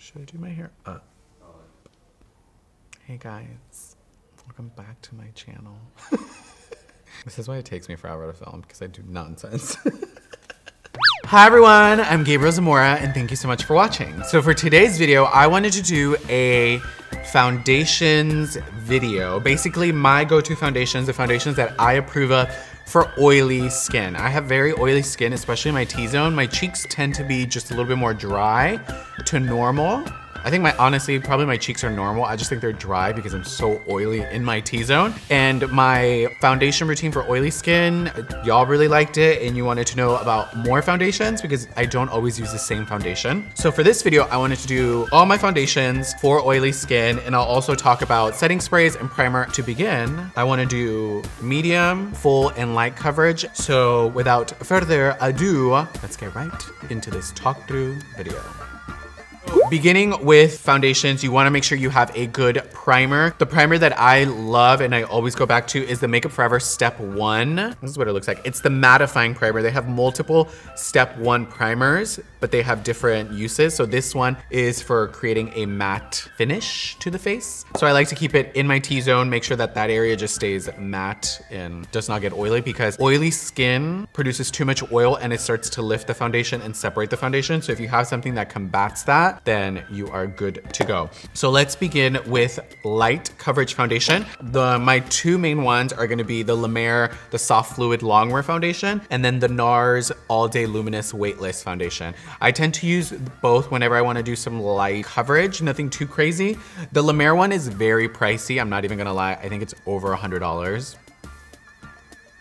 Should I do my hair up? Hey guys, welcome back to my channel. This is why it takes me forever to film, because I do nonsense. Hi everyone, I'm Gabriel Zamora and thank you so much for watching. So for today's video, I wanted to do a foundations video. Basically my go-to foundations, the foundations that I approve of for oily skin. I have very oily skin, especially in my T-zone. My cheeks tend to be just a little bit more dry to normal. I think honestly, probably my cheeks are normal. I just think they're dry because I'm so oily in my T-zone. And my foundation routine for oily skin, y'all really liked it and you wanted to know about more foundations because I don't always use the same foundation. So for this video, I wanted to do all my foundations for oily skin, and I'll also talk about setting sprays and primer. To begin, I want to do medium, full, and light coverage. So without further ado, let's get right into this talk through video. Beginning with foundations, you want to make sure you have a good primer. The primer that I love and I always go back to is the Makeup Forever Step 1. This is what it looks like. It's the mattifying primer. They have multiple Step 1 primers, but they have different uses. So this one is for creating a matte finish to the face. So I like to keep it in my T-zone, make sure that that area just stays matte and does not get oily, because oily skin produces too much oil and it starts to lift the foundation and separate the foundation. So if you have something that combats that, then you are good to go. So let's begin with light coverage foundation. My two main ones are gonna be the La Mer, the Soft Fluid Longwear Foundation, and then the NARS All Day Luminous Weightless Foundation. I tend to use both whenever I wanna do some light coverage, nothing too crazy. The La Mer one is very pricey, I'm not even gonna lie. I think it's over $100.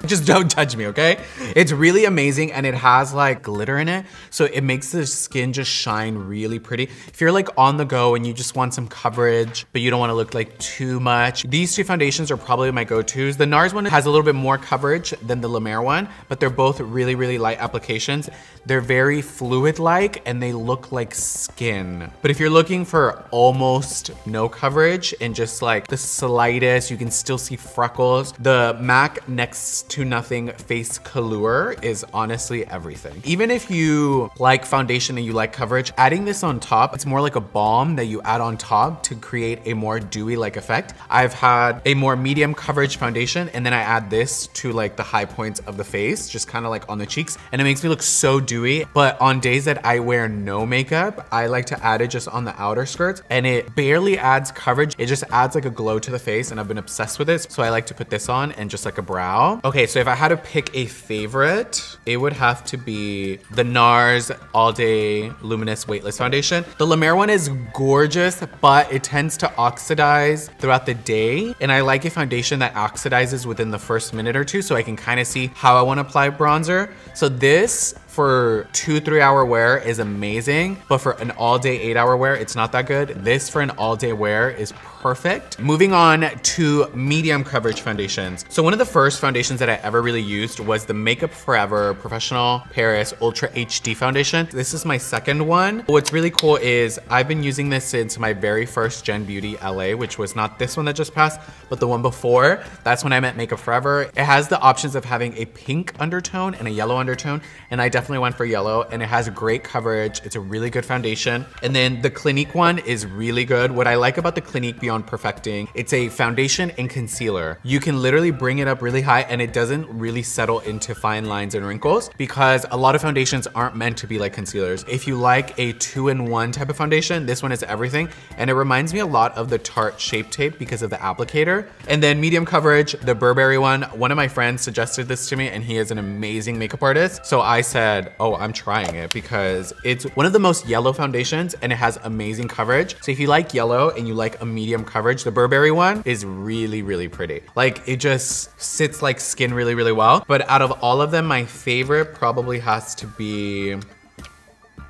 Just don't touch me, okay? It's really amazing and it has like glitter in it, so it makes the skin just shine really pretty. If you're like on the go and you just want some coverage, but you don't want to look like too much, these two foundations are probably my go-tos. The NARS one has a little bit more coverage than the La Mer one, but they're both really, really light applications. They're very fluid-like and they look like skin. But if you're looking for almost no coverage and just like the slightest, you can still see freckles, the MAC Next to Nothing Face Color is honestly everything. Even if you like foundation and you like coverage, adding this on top, it's more like a balm that you add on top to create a more dewy-like effect. I've had a more medium coverage foundation and then I add this to like the high points of the face, just kind of like on the cheeks, and it makes me look so dewy. But on days that I wear no makeup, I like to add it just on the outer skirts, and it barely adds coverage. It just adds like a glow to the face, and I've been obsessed with this. So I like to put this on and just like a brow. Okay, so if I had to pick a favorite, it would have to be the NARS All Day Luminous Weightless Foundation. The La Mer one is gorgeous, but it tends to oxidize throughout the day. And I like a foundation that oxidizes within the first minute or two, so I can kind of see how I want to apply bronzer. So this, for 2-3 hour wear, is amazing, but for an all day 8 hour wear, it's not that good. This for an all day wear is perfect. Moving on to medium coverage foundations. So one of the first foundations that I ever really used was the Makeup Forever Professional Paris Ultra HD Foundation. This is my second one. What's really cool is I've been using this since my very first Gen Beauty LA, which was not this one that just passed, but the one before. That's when I met Makeup Forever. It has the options of having a pink undertone and a yellow undertone, and I definitely went for yellow, and it has great coverage. It's a really good foundation. And then the Clinique one is really good. What I like about the Clinique Beyond Perfecting, it's a foundation and concealer. You can literally bring it up really high and it doesn't really settle into fine lines and wrinkles, because a lot of foundations aren't meant to be like concealers. If you like a 2-in-1 type of foundation, this one is everything. And it reminds me a lot of the Tarte Shape Tape because of the applicator. And then medium coverage, the Burberry one. One of my friends suggested this to me and he is an amazing makeup artist. So I said, oh, I'm trying it because it's one of the most yellow foundations and it has amazing coverage. So if you like yellow and you like a medium coverage, the Burberry one is really, really pretty. Like it just sits like skin really, really well. But out of all of them, my favorite probably has to be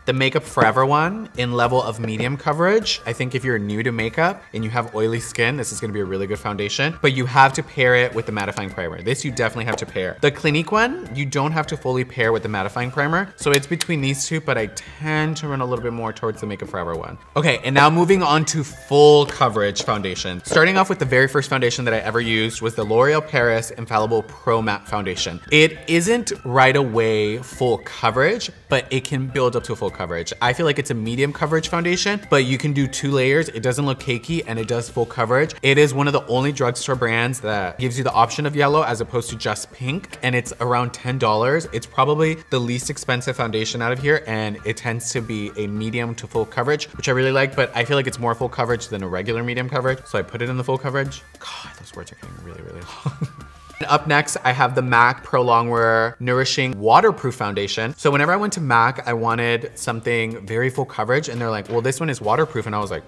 the Makeup Forever one in level of medium coverage. I think if you're new to makeup and you have oily skin, this is gonna be a really good foundation, but you have to pair it with the mattifying primer. This you definitely have to pair. The Clinique one, you don't have to fully pair with the mattifying primer. So it's between these two, but I tend to run a little bit more towards the Makeup Forever one. Okay, and now moving on to full coverage foundation. Starting off with the very first foundation that I ever used was the L'Oreal Paris Infallible Pro Matte Foundation. It isn't right away full coverage, but it can build up to a full coverage. I feel like it's a medium coverage foundation, but you can do 2 layers. It doesn't look cakey and it does full coverage. It is one of the only drugstore brands that gives you the option of yellow as opposed to just pink, and it's around $10. It's probably the least expensive foundation out of here, and it tends to be a medium to full coverage, which I really like, but I feel like it's more full coverage than a regular medium coverage, so I put it in the full coverage. God, those words are getting really, really long. And up next, I have the MAC Pro Longwear Nourishing Waterproof Foundation. So whenever I went to MAC, I wanted something very full coverage, and they're like, well, this one is waterproof, and I was like,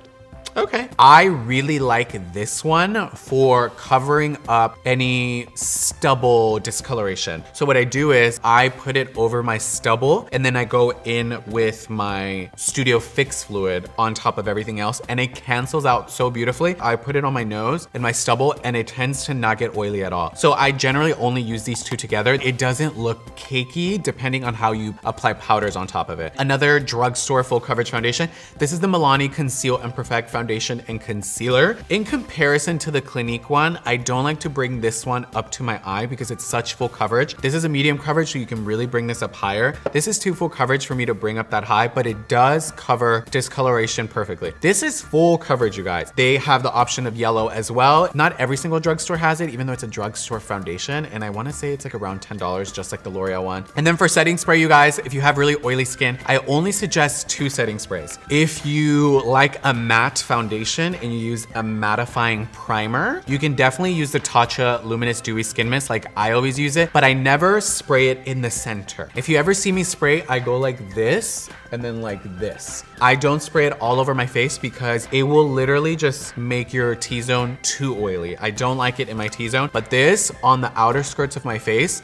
okay. I really like this one for covering up any stubble discoloration. So what I do is I put it over my stubble, and then I go in with my Studio Fix fluid on top of everything else, and it cancels out so beautifully. I put it on my nose and my stubble, and it tends to not get oily at all. So I generally only use these 2 together. It doesn't look cakey depending on how you apply powders on top of it. Another drugstore full coverage foundation. This is the Milani Conceal and Perfect Foundation and concealer. In comparison to the Clinique one, I don't like to bring this one up to my eye because it's such full coverage. This is a medium coverage, so you can really bring this up higher. This is too full coverage for me to bring up that high, but it does cover discoloration perfectly. This is full coverage, you guys. They have the option of yellow as well. Not every single drugstore has it, even though it's a drugstore foundation, and I wanna say it's like around $10, just like the L'Oreal one. And then for setting spray, you guys, if you have really oily skin, I only suggest 2 setting sprays. If you like a matte foundation and you use a mattifying primer, you can definitely use the Tatcha Luminous Dewy Skin Mist like I always use it, but I never spray it in the center. If you ever see me spray, I go like this and then like this. I don't spray it all over my face because it will literally just make your T-zone too oily. I don't like it in my T-zone, but this on the outer skirts of my face,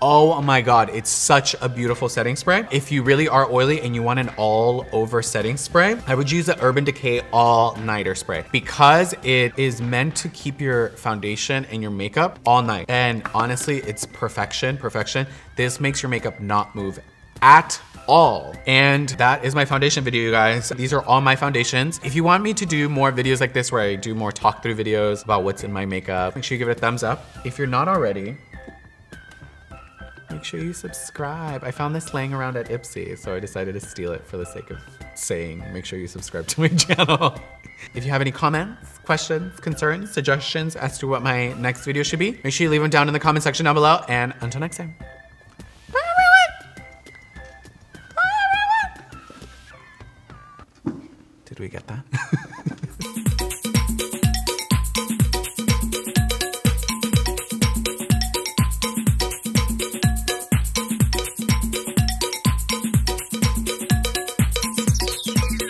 oh my God, it's such a beautiful setting spray. If you really are oily and you want an all over setting spray, I would use the Urban Decay All Nighter Spray because it is meant to keep your foundation and your makeup all night. And honestly, it's perfection, perfection. This makes your makeup not move at all. And that is my foundation video, you guys. These are all my foundations. If you want me to do more videos like this where I do more talk through videos about what's in my makeup, make sure you give it a thumbs up. If you're not already, make sure you subscribe. I found this laying around at Ipsy, so I decided to steal it for the sake of saying, make sure you subscribe to my channel. If you have any comments, questions, concerns, suggestions as to what my next video should be, make sure you leave them down in the comment section down below. And until next time. Bye, everyone. Bye, everyone. Did we get that?